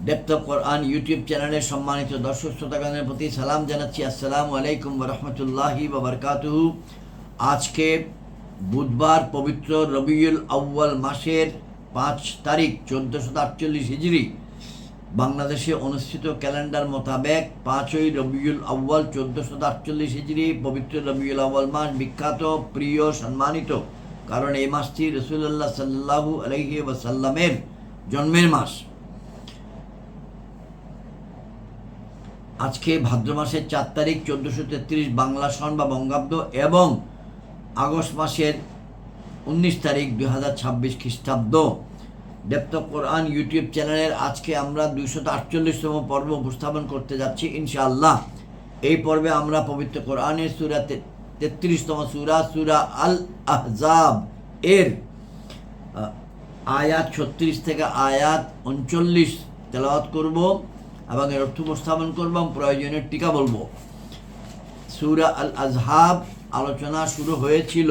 Depth of Quran YouTube চ্যানেলের সম্মানিত দর্শক শ্রোতাগণের প্রতি সালাম জানাচ্ছি। আসসালামু আলাইকুম ওয়া রাহমাতুল্লাহি ওয়া বারাকাতুহু। আজকে বুধবার পবিত্র রবিউল আউয়াল মাসের 5 তারিখ 1448 হিজরি বাংলাদেশে অনুষ্ঠিত ক্যালেন্ডার মোতাবেক 5ই রবিউল আউয়াল 1448 হিজরি পবিত্র রবিউল আউয়াল মাস বিখ্যাত, প্রিয়, সম্মানিত, কারণ এই মাসটি রাসূলুল্লাহ সাল্লাল্লাহু আলাইহি ওয়াসাল্লামের জন্মের মাস। আজকে ভাদ্র মাসের 4 তারিখ 1433 বাংলা সন বা বঙ্গাব্দ এবং আগস্ট মাসের 19 তারিখ 2026 খ্রিস্টাব্দ। ডেপ্থ অফ কোরআন ইউটিউব চ্যানেলের আজকে আমরা 248তম পর্ব উপস্থাপন করতে যাচ্ছি ইনশাআল্লাহ। এই পর্বে আমরা পবিত্র কোরআনের সূরা 33তম সূরা আল আহজাব এর আয়াত 36 থেকে আয়াত 39 তেলাওয়াত করব এবং এর অর্থ উপস্থাপন করব এবং প্রয়োজনীয় টিকা বলবো। সূরা আল আহজাব আলোচনা শুরু হয়েছিল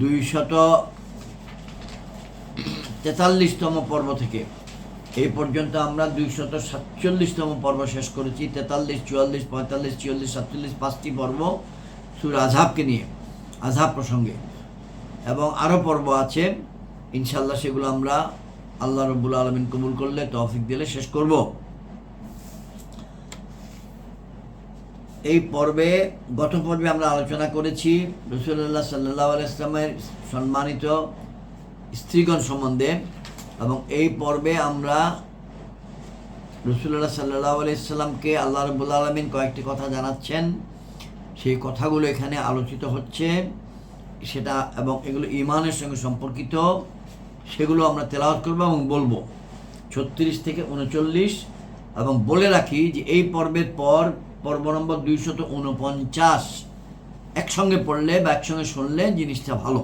243তম পর্ব থেকে। এই পর্যন্ত আমরা 247তম পর্ব শেষ করেছি। 43, 44, 45, 46, 47 5টি পর্ব সূরা আহজাবকে নিয়ে, আহজাব প্রসঙ্গে, এবং আরও পর্ব আছে ইনশাআল্লাহ। সেগুলো আমরা আল্লাহ রাব্বুল আলামিন কবুল করলে, তৌফিক দিলে শেষ করব। এই পর্বে, গত পর্বে আমরা আলোচনা করেছি রাসূলুল্লাহ সাল্লাল্লাহু আলাইহি ওয়াসাল্লামের সম্মানিত স্ত্রীগণ সম্বন্ধে, এবং এই পর্বে আমরা রাসূলুল্লাহ সাল্লাল্লাহু আলাইহি ওয়াসাল্লামকে আল্লাহ রাব্বুল আলামিন কয়েকটি কথা জানাচ্ছেন। সেই কথাগুলো এখানে আলোচিত হচ্ছে সেটা, এবং এগুলো ঈমানের সঙ্গে সম্পর্কিত। সেগুলো আমরা তেলাওয়াত করব এবং বলবো 36 থেকে 39। এবং বলে রাখি যে এই পর্বের পর পর্ব নম্বর 249 একসঙ্গে পড়লে বা একসঙ্গে শুনলে জিনিসটা ভালো।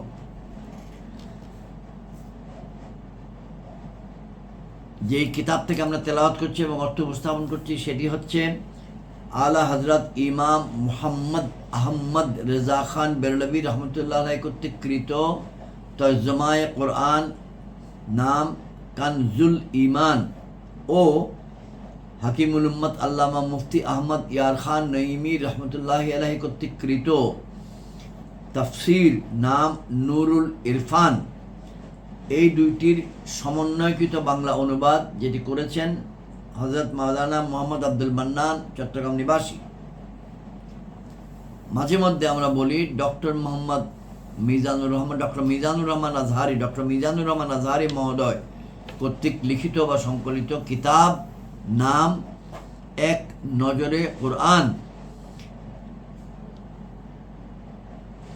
যেই কিতাব থেকে আমরা তেলাওয়াত করছি এবং অর্থ উপস্থাপন করছি সেটি হচ্ছে আলা হযরত ইমাম মুহাম্মদ আহমদ রেজা খান বেরলভী রহমতুল্লাহ আলাইহি কর্তৃক কৃত তর্জমায়ে কোরআন নাম কানজুল ঈমান ও হাকিমুল উম্মত আল্লামা মুফতি আহমদ ইয়ার খান নঈমী রহমতুল্লাহি আলাইহি কর্তৃক কৃত তাফসীর নাম নুরুল ইরফান, এই দুইটির সমন্বয়কৃত বাংলা অনুবাদ যেটি করেছেন হযরত মাওলানা মোহাম্মদ আব্দুল মান্নান, চট্টগ্রাম নিবাসী। মাঝে মধ্যে আমরা বলি ডক্টর মিজানুর রহমান আজহারি মহোদয় কর্তৃক লিখিত বা সংকলিত কিতাব নাম এক নজরে কোরআন।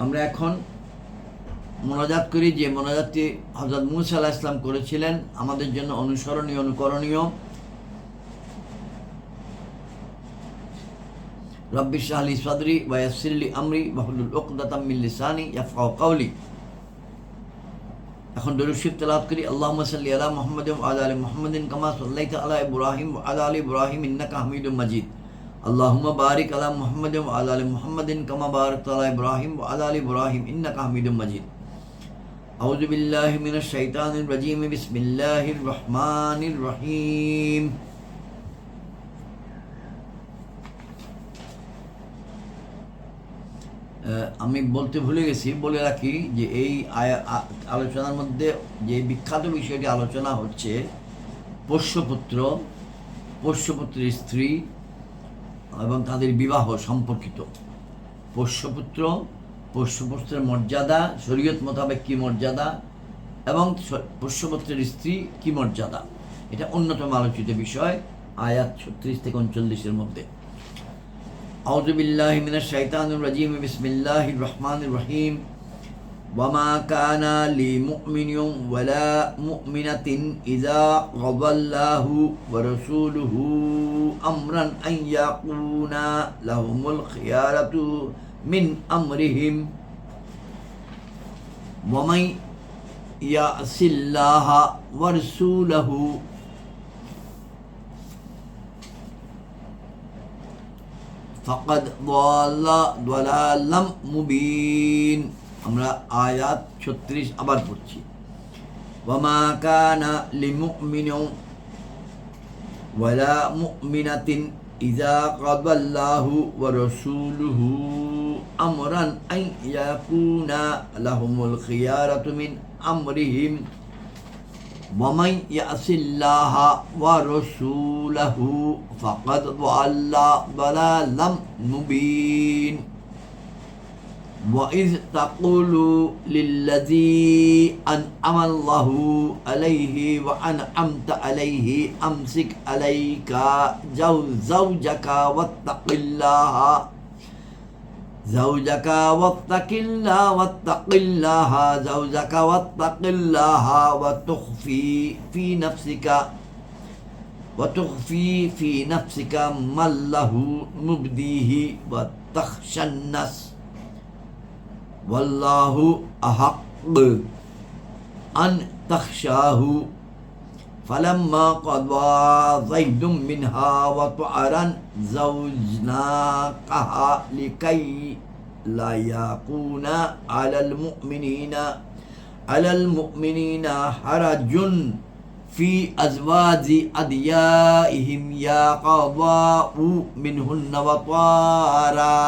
আমরা এখন মোনাজাত করি, যে মোনাজাতটি হযরত মুসা আলাইহিস সালাম করেছিলেন, আমাদের জন্য অনুসরণীয়, অনুকরণীয়। রব্বি ইশরাহ লি সাদরি ওয়া ইয়াসসির লি আমরি ওয়াহলুল উকদাতাম মিন লিসানি ইয়াফকাহু কাওলি। এখন দরুদ শরীফ তেলাওয়াত করি। আল্লাহুম্মা সাল্লি আলা মুহাম্মাদিন ওয়া আলা আলি মুহাম্মাদিন কামা সাল্লাইতা আলা ইব্রাহিম ওয়া আলা আলি ইব্রাহিম ইন্নাকা হামিদুম মাজিদ। আল্লাহুম্মা বারিক আলা মুহাম্মাদিন ওয়া আলা আলি মুহাম্মাদিন কামা বারাকতা আলা ইব্রাহিম ওয়া আলা আলি ইব্রাহিম ইন্নাকা হামিদুম মাজিদ। আউযু বিল্লাহি মিনাশ শাইতানির রাজীম। বিসমিল্লাহির রহমানির রহিম। আমি বলতে ভুলে গেছি, বলে রাখি যে এই আলোচনার মধ্যে যে বিখ্যাত বিষয়টি আলোচনা হচ্ছে পোষ্যপুত্রের স্ত্রী এবং তাদের বিবাহ সম্পর্কিত। পোষ্যপুত্রের মর্যাদা, শরীয়ত মোতাবেক কী মর্যাদা, এবং পোষ্যপুত্রের স্ত্রী কী মর্যাদা, এটা অন্যতম আলোচিত বিষয় আয়াত 36 থেকে 39-এর মধ্যে। আউযু বিল্লাহি মিনাশ শাইতানির রাজীম। বিসমিল্লাহির রহমানির রহিম। ওয়ামা কানা লিমুমিনিন ওয়ালা মুমিনাতিন ইযা গাদাল্লাহু ওয়া রাসূলুহু আমরান আন ইয়াকুনা লাহুমুল খিয়ারাতু মিন আমরিহিম ওয়া মান ইয়াসিল্লাহা ওয়া রাসূলুহু ফাকাদ দাল্লা দালালাম মুবিন। আমরা আয়াত 36 আবার পড়ছি। ওয়ামা কানা লিমুমিনিন ওয়ালা মুমিনাতিন ইযা কাদাল্লাহু ওয়া রাসূলুহু আমরান আন ইয়াকুনা লাহুমুল খিয়ারাতু মিন আমরিহিম ওয়া মান ইয়াসিল্লাহা ওয়া রাসূলাহু ফাকাদ দাল্লা দালালাম মুবিন وَإِذْ تَقُولُ لِلَّذِي أَنْعَمَ اللَّهُ عَلَيْهِ وَأَنْعَمْتَ عَلَيْهِ أَمْسِكْ عَلَيْكَ زَوْجَكَ وَاتَّقِ اللَّهَ وَتُخْفِي فِي نَفْسِكَ مَا اللَّهُ مُبْدِيهِ وَتَخْشَى النَّاسَ والله أحق أن تخشاه فلما قضى زيد منها وطعرا زوجناكها لكي لا يكون على المؤمنين حرج في أزواج أدعيائهم يا قضاء منهن وطارا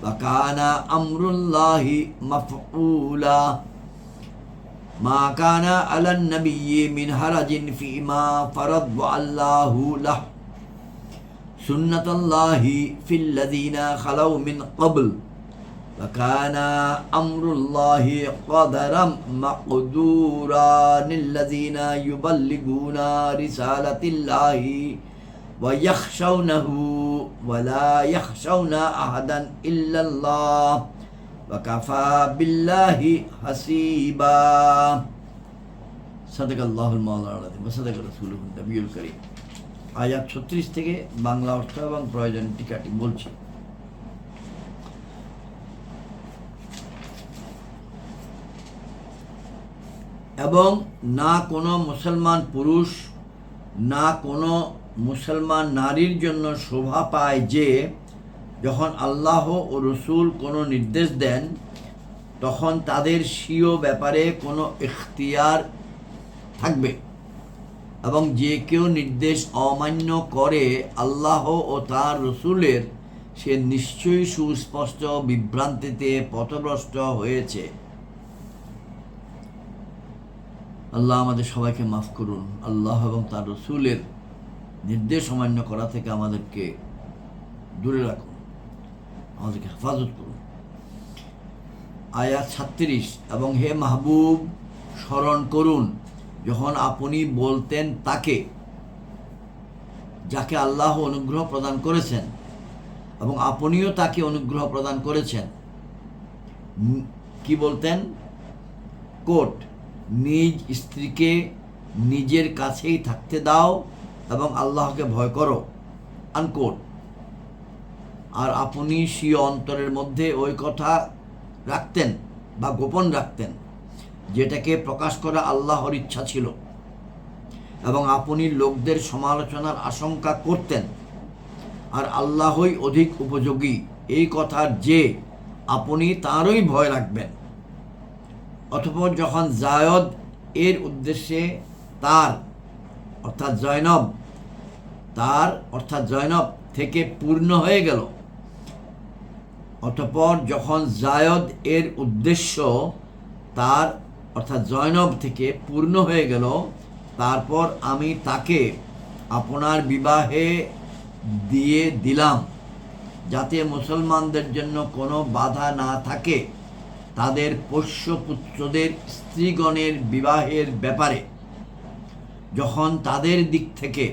وكان أمر الله مفعولا ما كان على النبي من حرج فيما فرض الله له سنة الله في الذين خلوا من قبل وكان أمر الله قدرا مقدورا للذين يبلغون رسالة الله ويخشونه ولا يخشون أحدا إلا الله وكفى بالله حسيبا صدق الله المولى العظيم وصدق رسوله النبي الكريم আয়াত 36 থেকে বাংলা অর্থ এবং প্রয়োজন টিকাটি বলছি। এবং না কোনো মুসলমান পুরুষ না কোনো মুসলমান নারীর জন্য শোভা পায় যে যখন আল্লাহ ও রসুল কোনো নির্দেশ দেন তখন তাদের স্বীয় ব্যাপারে কোনো ইখতিয়ার থাকবে, এবং যে কেউ নির্দেশ অমান্য করে আল্লাহ ও তার রসুলের সে নিশ্চয়ই সুস্পষ্ট বিভ্রান্তিতে পথভ্রষ্ট হয়েছে। আল্লাহ আমাদের সবাইকে মাফ করুন। আল্লাহ এবং তার রসুলের নির্দেশ অমান্য করা থেকে আমাদেরকে দূরে রাখুন, আমাদেরকে হেফাজত করুন। আয়াত 36, এবং হে মাহবুব স্মরণ করুন যখন আপনি বলতেন তাকে যাকে আল্লাহ অনুগ্রহ প্রদান করেছেন এবং আপনিও তাকে অনুগ্রহ প্রদান করেছেন। কি বলতেন? কোট, নিজ স্ত্রীকে নিজের কাছেই থাকতে দাও এবং আল্লাহকে ভয় করো, আনকোট। আর আপনি স্বীয় অন্তরের মধ্যে ওই কথা রাখতেন বা গোপন রাখতেন যেটাকে প্রকাশ করা আল্লাহর ইচ্ছা ছিল, এবং আপনি লোকদের সমালোচনার আশঙ্কা করতেন, আর আল্লাহই অধিক উপযোগী এই কথার যে আপনি তাঁরই ভয় রাখবেন। অতঃপর যখন জায়দ এর উদ্দেশ্যে তার অর্থাৎ জয়নব থেকে পূর্ণ হয়ে গেল, অতঃপর যখন জায়দ এর উদ্দেশ্য তার অর্থাৎ জয়নব থেকে পূর্ণ হয়ে গেল, তারপর আমি তাকে আপনার বিবাহে দিয়ে দিলাম যাতে মুসলমানদের জন্য কোনো বাধা না থাকে তাদের পোষ্যপুত্রদের স্ত্রীগণের বিবাহের ব্যাপারে, যখন তাদের দিক থেকে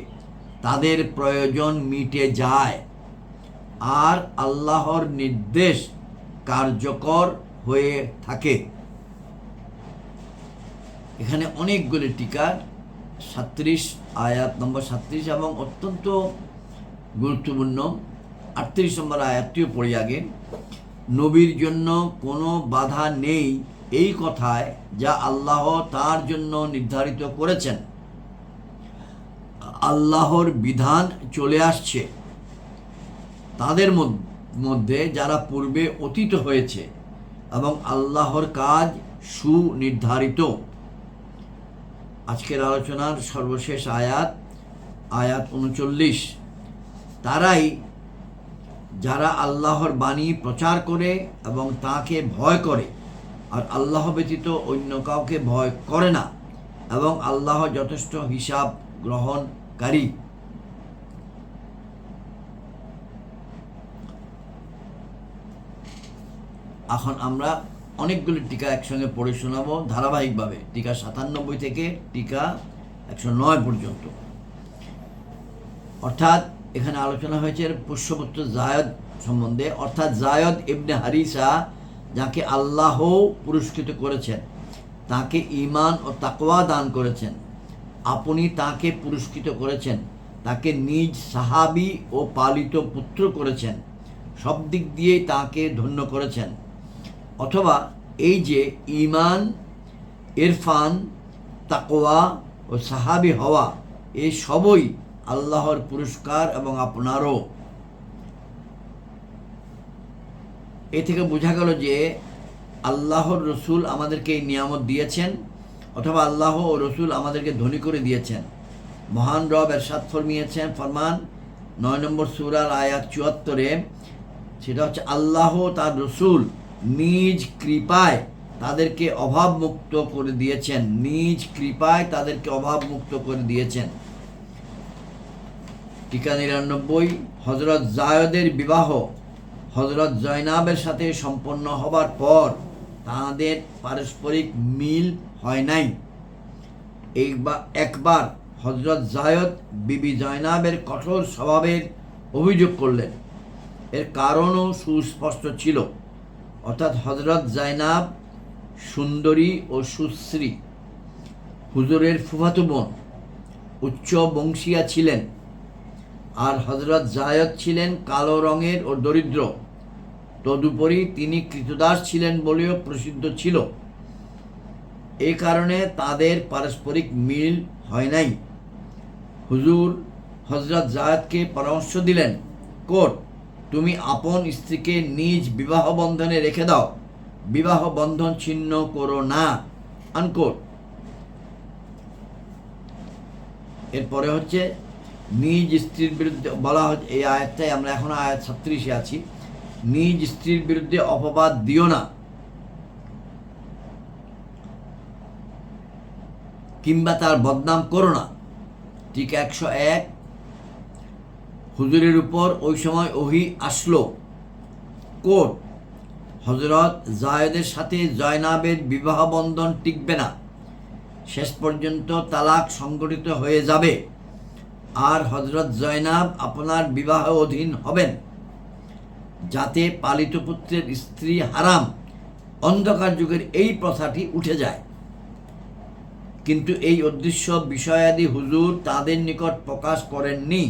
তাদের প্রয়োজন মিটে যায় আর আল্লাহর নির্দেশ কার্যকর হয়ে থাকে। এখানে অনেকগুলি টিকার 37 আয়াত নম্বর 37 এবং অত্যন্ত গুরুত্বপূর্ণ 38 নম্বর আয়াতটিও পড়ি আগে। নবীর জন্য কোনো বাধা নেই এই কথায় যা আল্লাহ তার জন্য নির্ধারিত করেছেন। আল্লাহর বিধান চলে আসছে তাদের মধ্যে যারা পূর্বে অতীত হয়েছে, এবং আল্লাহর কাজ সুনির্ধারিত। আজকের আলোচনার সর্বশেষ আয়াত আয়াত 39। তারাই যারা আল্লাহর বাণী প্রচার করে এবং তাকে ভয় করে আর আল্লাহ ব্যতীত অন্য কাউকে ভয় করে না এবং আল্লাহ যথেষ্ট হিসাব গ্রহণকারী। এখন আমরা অনেকগুলি টিকা একসঙ্গে পড়ে শোনাবো ধারাবাহিকভাবে, টিকা 97 থেকে টিকা 109 পর্যন্ত। অর্থাৎ এখানে আলোচনা হয়েছে পুষ্যপুত্র জায়দ সম্বন্ধে, অর্থাৎ জায়দ ইবনে হারিসা, যাকে আল্লাহ পুরস্কৃত করেছেন, তাকে ঈমান ও তাকওয়া দান করেছেন, আপনি তাকে পুরস্কৃত করেছেন, তাকে নিজ সাহাবী ও পালিত পুত্র করেছেন, সব দিক দিয়েই তাকে ধন্য করেছেন। অথবা এই যে ঈমান, ইরফান, তাকওয়া ও সাহাবী হওয়া, এই সবই আল্লাহর পুরস্কার এবং আপনারও। এ থেকে বোঝা গেল যে আল্লাহর রসুল আমাদেরকে এই নিয়ামত দিয়েছেন, অথবা আল্লাহ ও রসুল আমাদেরকে ধনী করে দিয়েছেন। মহান রব এরশাদ ফরমান 9 নম্বর সূরার আয়াত 74-এ, সেটা হচ্ছে আল্লাহ তার রসুল নিজ কৃপায় তাদেরকে অভাবমুক্ত করে দিয়েছেন, নিজ কৃপায় তাদেরকে অভাবমুক্ত করে দিয়েছেন। টিকা 99। হযরত জায়দের বিবাহ হযরত জয়নাবের সাথে সম্পন্ন হবার পর তাঁদের পারস্পরিক মিল হয় নাই। একবার হযরত জায়দ বিবি জয়নাবের কঠোর স্বভাবের অভিযোগ করলেন। এর কারণও সুস্পষ্ট ছিল, অর্থাৎ হযরত জয়নাব সুন্দরী ও সুশ্রী, হুজুরের ফুফাতো বোন, উচ্চ বংশীয়া ছিলেন, আর হযরত জায়দ ছিলেন কালো রঙের ও দরিদ্র। তদুপরি তিনি কৃতদাস ছিলেন বলেও প্রসিদ্ধ ছিল। এই কারণে তাদের পারস্পরিক মিল হয় নাই। হুজুর হযরত জায়দকে পরামর্শ দিলেন, কোট তুমি আপন স্ত্রীকে নিজ বিবাহ বন্ধনে রেখে দাও, বিবাহ বন্ধন ছিন্ন করো না, আনকোট। এরপরে হচ্ছে নিজ স্ত্রীর বিরুদ্ধে বলা হচ্ছে, এই আয়াতটাই আমরা এখন আয়াত 36-এ আছি, নিজ স্ত্রীর বিরুদ্ধে অপবাদ দিও না কিংবা তার বদনাম করো না। ঠিক 101। হুজুরের উপর ওই সময় ওহী আসলো, কোট হযরত জায়দের সাথে জয়নাবের বিবাহ বন্ধন টিকবে না, শেষ পর্যন্ত তালাক সংগঠিত হয়ে যাবে, আর হযরত জয়নাব আপনার বিবাহ অধীন হবেন, যাতে পালিত পুত্রের স্ত্রী হারাম। অন্ধকার যুগের এই প্রথাটি উঠে যায়। কিন্তু এই অদৃশ্য বিষয়াদি হুজুর তাদের নিকট প্রকাশ করেননি।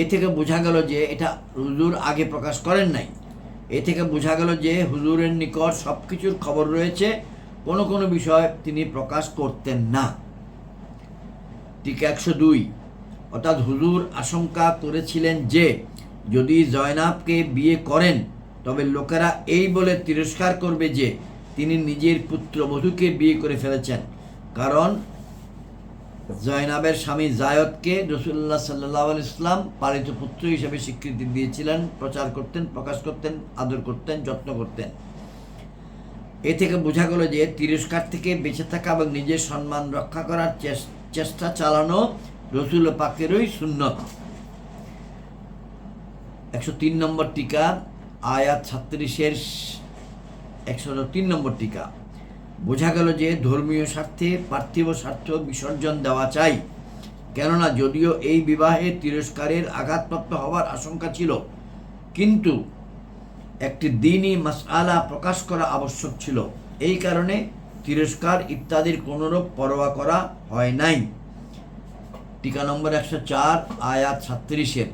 এ থেকে বোঝা গেল যে এটা হুজুর আগে প্রকাশ করেন নাই। এ থেকে বোঝা গেল যে হুজুরের নিকট সব কিছুর খবর রয়েছে, কোনো কোনো বিষয় তিনি প্রকাশ করতেন না। ঠিক 102। অর্থাৎ হুজুর আশঙ্কা করেছিলেন যে যদি জয়নাবকে বিয়ে করেন তবে লোকেরা এই বলে তিরস্কার করবে যে তিনি নিজের পুত্রবধূকে বিয়ে করে ফেলেছেন, কারণ জয়নাবের স্বামী জায়দকে রাসূলুল্লাহ সাল্লাল্লাহু আলাইহি ওয়াসাল্লাম পালিত পুত্র হিসেবে স্বীকৃতি দিয়েছিলেন, প্রচার করতেন, প্রকাশ করতেন, আদর করতেন, যত্ন করতেন। এ থেকে বোঝা গেল যে তিরস্কার থেকে বেঁচে থাকা এবং নিজের সম্মান রক্ষা করার চেষ্টা চালানো রসুল পাকেরই সুন্নত। 103 নম্বর টিকা আয়াত 36-এর 103 নম্বর টিকা। বোঝা গেল যে ধর্মীয় স্বার্থে পার্থিব স্বার্থ বিসর্জন দেওয়া চাই, কেননা যদিও এই বিবাহে তিরস্কারের আঘাতপ্রাপ্ত হওয়ার আশঙ্কা ছিল, কিন্তু একটি দ্বীনি মাসআলা প্রকাশ করা আবশ্যক ছিল। এই কারণে তিরস্কার ইত্যাদির কোনরূপ পরোয়া করা হয় নাই। টিকা নম্বর 104 আয়াত 37-এর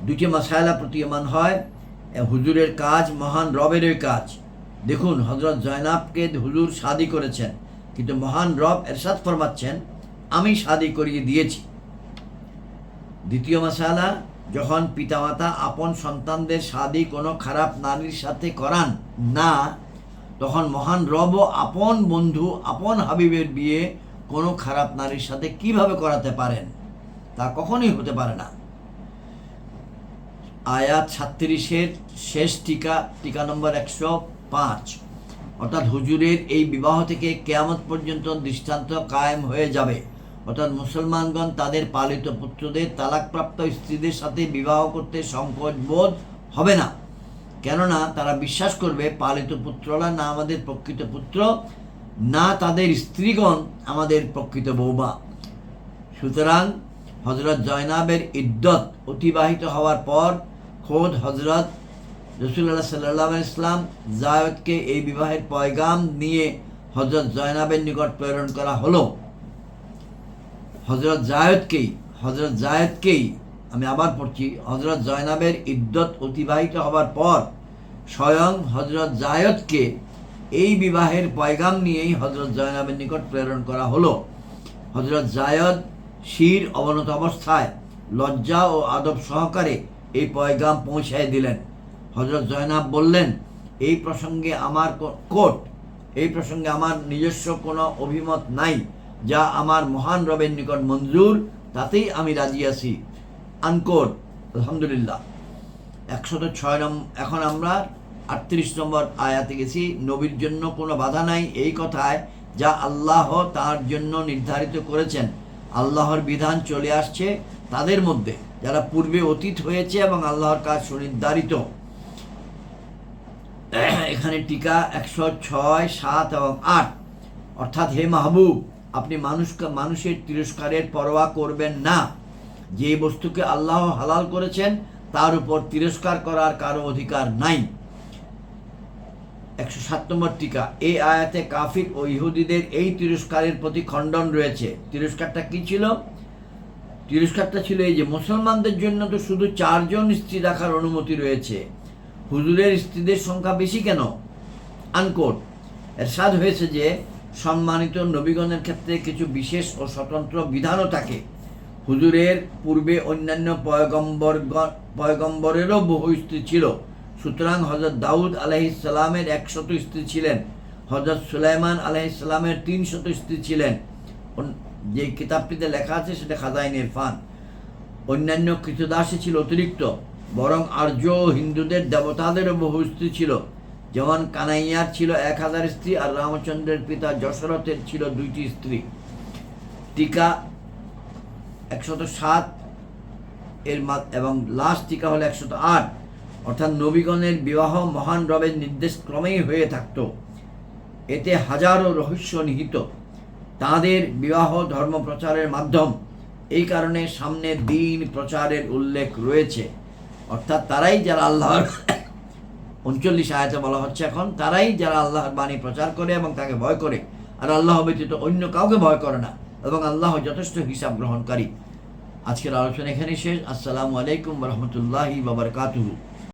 দুটি মাসআলা প্রতীয়মান হয়। হুজুরের কাজ মহান রবেরই কাজ। দেখুন, হযরত জয়নাবকে হুজুর শাদী করেছেন, কিন্তু মহান রব এরশাদ ফরমাচ্ছেন আমি শাদী করিয়ে দিয়েছি। দ্বিতীয় মাসআলা, যখন পিতামাতা আপন সন্তানদের শাদী কোনো খারাপ নারীর সাথে করান না, তখন মহান রবও আপন বন্ধু আপন হাবিবের বিয়ে কোনো খারাপ নারীর সাথে কিভাবে করাতে পারেন? তা কখনোই হতে পারে না। আয়াত 36-এর শেষ টিকা নম্বর 105, অর্থাৎ হুজুরের এই বিবাহ থেকে কিয়ামত পর্যন্ত দৃষ্টান্ত কায়েম হয়ে যাবে, অর্থাৎ মুসলমানগণ তাদের পালিত পুত্রদের তালাকপ্রাপ্ত স্ত্রীদের সাথে বিবাহ করতে সংকোচ বোধ হবে না, কেননা তারা বিশ্বাস করবে পালিত পুত্ররা না আমাদের প্রকৃত পুত্র, না তাদের স্ত্রীগণ আমাদের প্রকৃত বৌমা। সুতরাং হজরত জয়নাবের ইদ্যত অতিবাহিত হওয়ার পর খোদ হজরত রাসূলুল্লাহ সাল্লাল্লাহু আলাইহি ওয়াসাল্লাম জায়েদকে এই বিবাহের পয়গাম নিয়ে হজরত জয়নাবের নিকট প্রেরণ করা হলো। হজরত জায়েদকেই আমি আবার পড়ছি, হজরত জয়নাবের ইদ্যত অতিবাহিত হওয়ার পর স্বয়ং হজরত জায়েদকে এই বিবাহের পয়গাম নিয়েই হজরত জয়নাবের নিকট প্রেরণ করা হলো। হজরত জায়েদ শির অবনত অবস্থায় লজ্জা ও আদব সহকারে এই পয়গাম পৌঁছায় দিলেন। হজরত জয়নাব বললেন, এই প্রসঙ্গে আমার নিজস্ব কোনো অভিমত নাই, যা আমার মহান রবের নিকট মঞ্জুর, তাতেই আমি রাজি আছি। আনকোট। আলহামদুলিল্লাহ। 106 নম্বর। এখন আমরা 38 নম্বর আয়াতে গেছি। নবীর জন্য কোনো বাধা নাই এই কথায়, যা আল্লাহ তার জন্য নির্ধারিত করেছেন। আল্লাহর বিধান চলে আসছে তাদের মধ্যে যারা পূর্বে অতীত হয়েছে এবং আল্লাহর কাজ সুনির্ধারিত। এখানে টিকা 106, 7 এবং 8, অর্থাৎ হে মাহবুব, আপনি মানুষের তিরস্কারের পরোয়া করবেন না। যে বস্তুকে আল্লাহ হালাল করেছেন তার উপর তিরস্কার করার কারো অধিকার নাই। 107 নম্বর টিকা। এই আয়াতে কাফির ও ইহুদিদের এই তিরস্কারের প্রতি খণ্ডন রয়েছে। তিরস্কারটা কি ছিল? তিরস্কারটা ছিল এই যে, মুসলমানদের জন্য তো শুধু 4 জন স্ত্রী রাখার অনুমতি রয়েছে, হুজুরের স্ত্রীদের সংখ্যা বেশি কেন? আনকোট। এরশাদ হয়েছে যে সম্মানিত নবীগণের ক্ষেত্রে কিছু বিশেষ ও স্বতন্ত্র বিধানও থাকে। হুজুরের পূর্বে অন্যান্য পয়গম্বরেরও বহু স্ত্রী ছিল। সুতরাং হজরত দাউদ আলাইহিস সালামের 100 স্ত্রী ছিলেন, হজরত সুলাইমান আলাইহিস সালামের 300 স্ত্রী ছিলেন। যে কিতাবটিতে লেখা আছে সেটা খাজাইন ইরফান। অন্যান্য কৃতদাসী ছিল অতিরিক্ত, বরং আর্য ও হিন্দুদের দেবতাদেরও বহু স্ত্রী ছিল। যেমন কানাইয়ার ছিল 1000 স্ত্রী, আর রামচন্দ্রের পিতা যশরথের ছিল 2টি স্ত্রী। টিকা 107 এবং লাস্ট টিকা হলো 108, অর্থাৎ নবীগণের বিবাহ মহান রবের নির্দেশ ক্রমেই হয়ে থাকত। এতে হাজারো রহস্য নিহিত। তাঁদের বিবাহ ধর্ম প্রচারের মাধ্যম, এই কারণে সামনে দিন প্রচারের উল্লেখ রয়েছে। অর্থাৎ তারাই যারা আল্লাহর 39 আয়াতে বলা হচ্ছে এখন, তারাই যারা আল্লাহর বাণী প্রচার করে এবং তাকে ভয় করে, আর আল্লাহ ব্যতীত অন্য কাউকে ভয় করে না, এবং আল্লাহ যথেষ্ট হিসাব গ্রহণকারী। আজকের আলোচনা এখানেই শেষ। আসসালামু আলাইকুম ওয়া রাহমাতুল্লাহি ওয়া বারাকাতুহু।